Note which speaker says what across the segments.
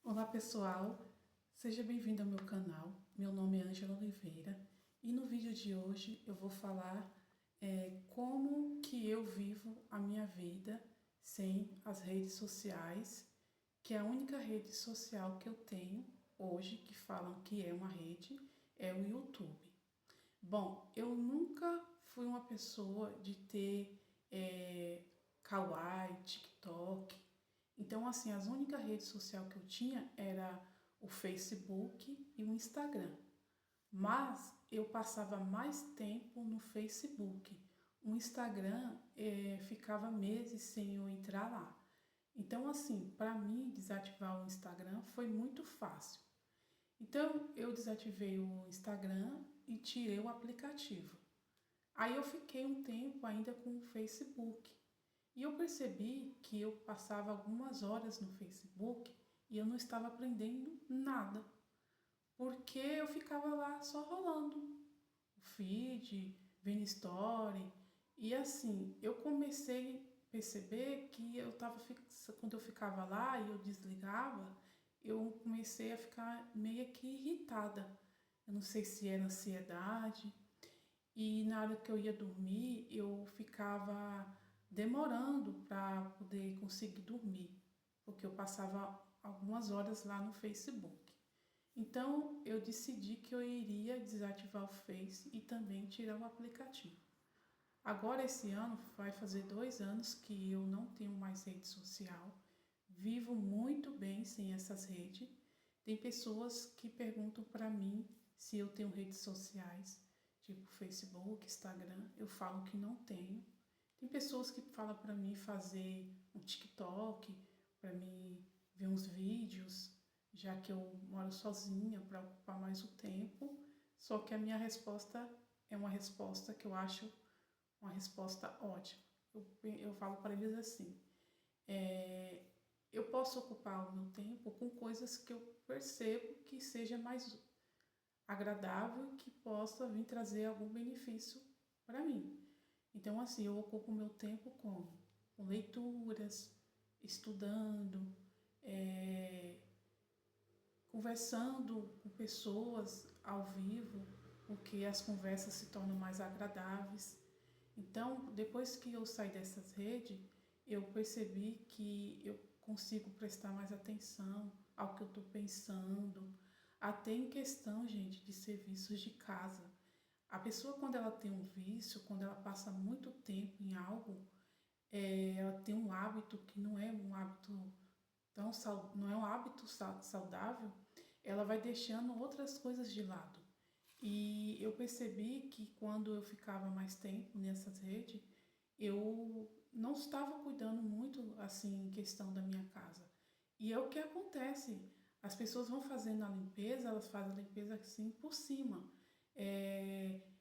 Speaker 1: Olá pessoal, seja bem-vindo ao meu canal. Meu nome é Ângela Oliveira e no vídeo de hoje eu vou falar como que eu vivo a minha vida sem as redes sociais, que é a única rede social que eu tenho hoje, que falam que é uma rede, é o YouTube. Bom, eu nunca fui uma pessoa de ter Kawaii, TikTok. Então, assim, as únicas redes sociais que eu tinha era o Facebook e o Instagram. Mas eu passava mais tempo no Facebook. O Instagram ficava meses sem eu entrar lá. Então, assim, para mim desativar o Instagram foi muito fácil. Então, eu desativei o Instagram e tirei o aplicativo. Aí eu fiquei um tempo ainda com o Facebook. E eu percebi que eu passava algumas horas no Facebook e eu não estava aprendendo nada. Porque eu ficava lá só rolando o feed, vendo story. E assim, eu comecei a perceber que quando eu ficava lá e eu desligava, eu comecei a ficar meio que irritada. Eu não sei se era ansiedade. E na hora que eu ia dormir, eu ficava demorando para poder conseguir dormir, porque eu passava algumas horas lá no Facebook. Então eu decidi que eu iria desativar o Face e também tirar o aplicativo. Agora esse ano vai fazer 2 anos que eu não tenho mais rede social, vivo muito bem sem essas redes. Tem pessoas que perguntam para mim se eu tenho redes sociais, tipo Facebook, Instagram, eu falo que não tenho. Tem pessoas que falam para mim fazer um TikTok, para mim ver uns vídeos, já que eu moro sozinha, para ocupar mais o tempo. Só que a minha resposta é uma resposta que eu acho uma resposta ótima. Eu falo para eles assim, eu posso ocupar o meu tempo com coisas que eu percebo que seja mais agradável e que possa vir trazer algum benefício para mim. Então, assim, eu ocupo o meu tempo com leituras, estudando, conversando com pessoas ao vivo, porque as conversas se tornam mais agradáveis. Então, depois que eu saí dessas redes, eu percebi que eu consigo prestar mais atenção ao que eu estou pensando, até em questão, gente, de serviços de casa. A pessoa, quando ela tem um vício, quando ela passa muito tempo em algo, ela tem um hábito que não é um hábito não é um hábito saudável, ela vai deixando outras coisas de lado. E eu percebi que quando eu ficava mais tempo nessas redes, eu não estava cuidando muito assim em questão da minha casa. E é o que acontece. As pessoas vão fazendo a limpeza, elas fazem a limpeza assim por cima.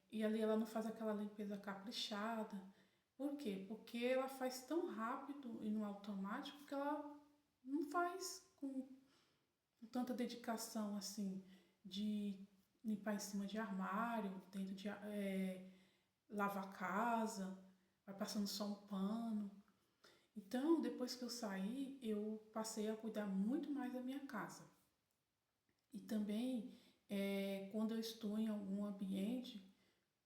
Speaker 1: E ali ela não faz aquela limpeza caprichada. Por quê? Porque ela faz tão rápido e no automático que ela não faz com tanta dedicação assim de limpar em cima de armário, dentro de lavar a casa, vai passando só um pano. Então, depois que eu saí, eu passei a cuidar muito mais da minha casa. E também, quando eu estou em algum ambiente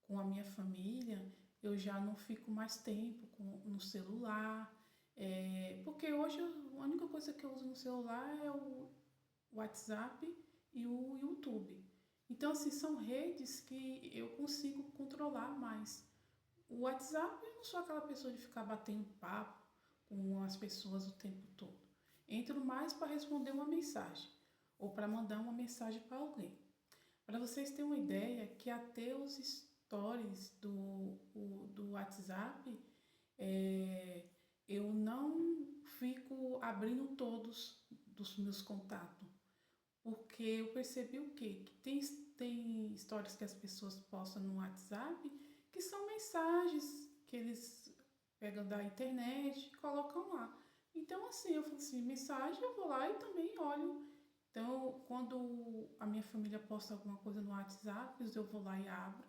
Speaker 1: com a minha família, eu já não fico mais tempo no celular, porque hoje a única coisa que eu uso no celular é o WhatsApp e o YouTube. Então, assim, são redes que eu consigo controlar mais. O WhatsApp, eu não sou aquela pessoa de ficar batendo papo com as pessoas o tempo todo. Entro mais para responder uma mensagem ou para mandar uma mensagem para alguém. Para vocês terem uma ideia, que até os stories do WhatsApp, eu não fico abrindo todos dos meus contatos. Porque eu percebi o quê? Que tem histórias que as pessoas postam no WhatsApp que são mensagens que eles pegam da internet e colocam lá. Então, assim, eu falei assim, mensagem eu vou lá e também olho. Então, quando a minha família posta alguma coisa no WhatsApp, eu vou lá e abro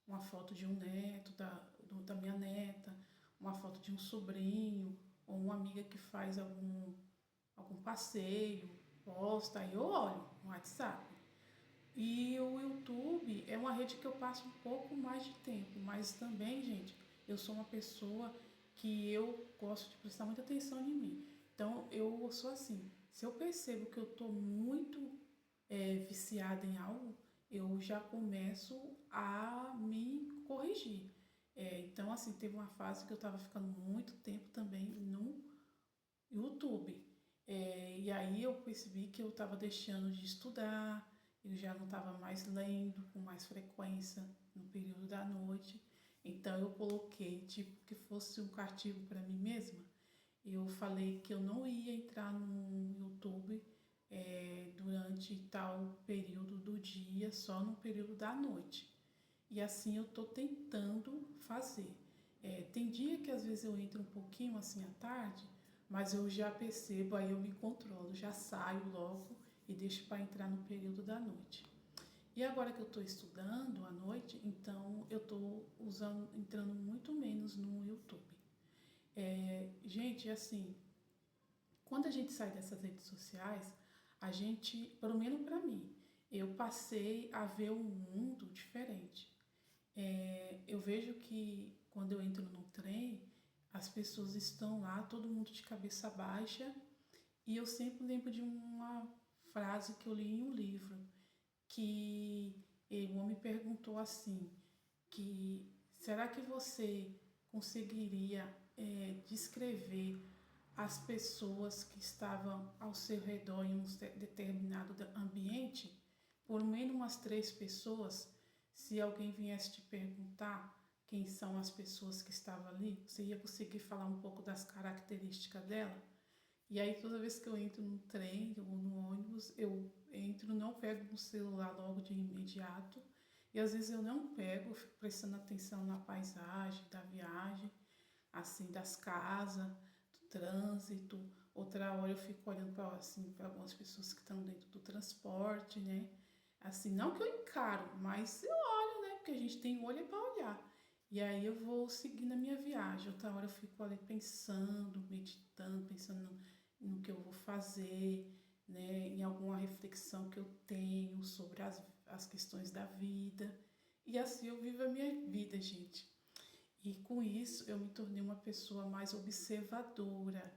Speaker 1: uma foto de um neto, da minha neta, uma foto de um sobrinho, ou uma amiga que faz algum passeio, posta, aí eu olho no WhatsApp. E o YouTube é uma rede que eu passo um pouco mais de tempo, mas também, gente, eu sou uma pessoa que eu gosto de prestar muita atenção em mim. Então, eu sou assim, se eu percebo que eu estou muito viciada em algo, eu já começo a me corrigir. Então, assim, teve uma fase que eu estava ficando muito tempo também no YouTube. E aí eu percebi que eu estava deixando de estudar, eu já não estava mais lendo com mais frequência no período da noite. Então eu coloquei tipo que fosse um castigo para mim mesma. Eu falei que eu não ia entrar no YouTube durante tal período do dia, só no período da noite. E assim eu estou tentando fazer. Tem dia que às vezes eu entro um pouquinho assim à tarde, mas eu já percebo, aí eu me controlo, já saio logo e deixo para entrar no período da noite. E agora que eu estou estudando à noite, então eu estou entrando muito menos no YouTube. Gente, assim, quando a gente sai dessas redes sociais, a gente, pelo menos para mim, eu passei a ver um mundo diferente. Eu vejo que quando eu entro no trem, as pessoas estão lá, todo mundo de cabeça baixa, e eu sempre lembro de uma frase que eu li em um livro, que o homem perguntou assim, que será que você conseguiria descrever as pessoas que estavam ao seu redor em um determinado ambiente, por menos umas 3 pessoas, se alguém viesse te perguntar quem são as pessoas que estavam ali, você ia conseguir falar um pouco das características dela? E aí toda vez que eu entro no trem ou no ônibus, eu entro, não pego o celular logo de imediato. E às vezes eu não pego, eu fico prestando atenção na paisagem, da viagem, assim, das casas, do trânsito. Outra hora eu fico olhando para assim, para algumas pessoas que estão dentro do transporte, né? Assim, não que eu encaro, mas eu olho, né? Porque a gente tem olho para olhar. E aí eu vou seguindo a minha viagem. Outra hora eu fico ali pensando, meditando, pensando no que eu vou fazer, né? Em alguma reflexão que eu tenho sobre as questões da vida. E assim eu vivo a minha vida, gente. E com isso eu me tornei uma pessoa mais observadora,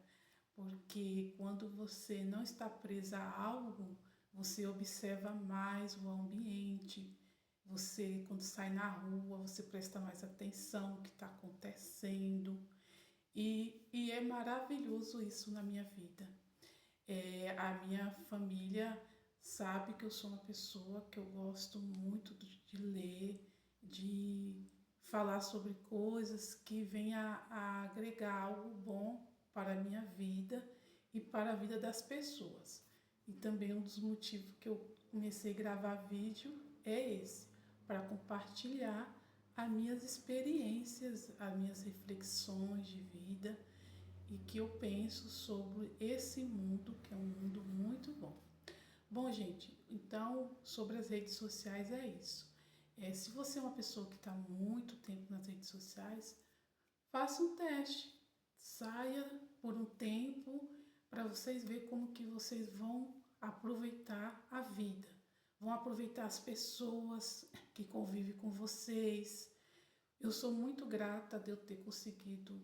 Speaker 1: porque quando você não está presa a algo, você observa mais o ambiente. Você, quando sai na rua, você presta mais atenção no que está acontecendo. E é maravilhoso isso na minha vida. A minha família sabe que eu sou uma pessoa que eu gosto muito de ler, de falar sobre coisas que venham a agregar algo bom para a minha vida e para a vida das pessoas. E também um dos motivos que eu comecei a gravar vídeo é esse, para compartilhar as minhas experiências, as minhas reflexões de vida e que eu penso sobre esse mundo, que é um mundo muito bom. Bom, gente, então sobre as redes sociais é isso. Se você é uma pessoa que está muito tempo nas redes sociais, faça um teste, saia por um tempo para vocês verem como que vocês vão aproveitar a vida, vão aproveitar as pessoas que convivem com vocês. Eu sou muito grata de eu ter conseguido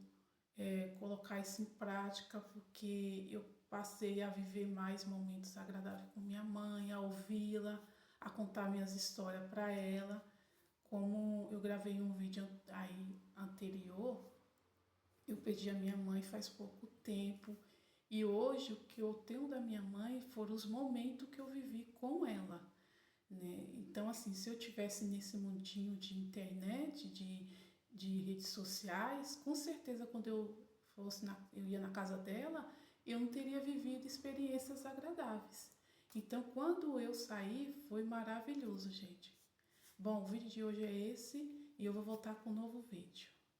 Speaker 1: colocar isso em prática, porque eu passei a viver mais momentos agradáveis com minha mãe, a ouvi-la, a contar minhas histórias para ela. Como eu gravei um vídeo aí anterior, eu perdi a minha mãe faz pouco tempo e hoje o que eu tenho da minha mãe foram os momentos que eu vivi com ela, né? Então assim, se eu tivesse nesse mundinho de internet, de redes sociais, com certeza quando eu ia na casa dela, eu não teria vivido experiências agradáveis. Então quando eu saí, foi maravilhoso, gente. Bom, o vídeo de hoje é esse e eu vou voltar com um novo vídeo.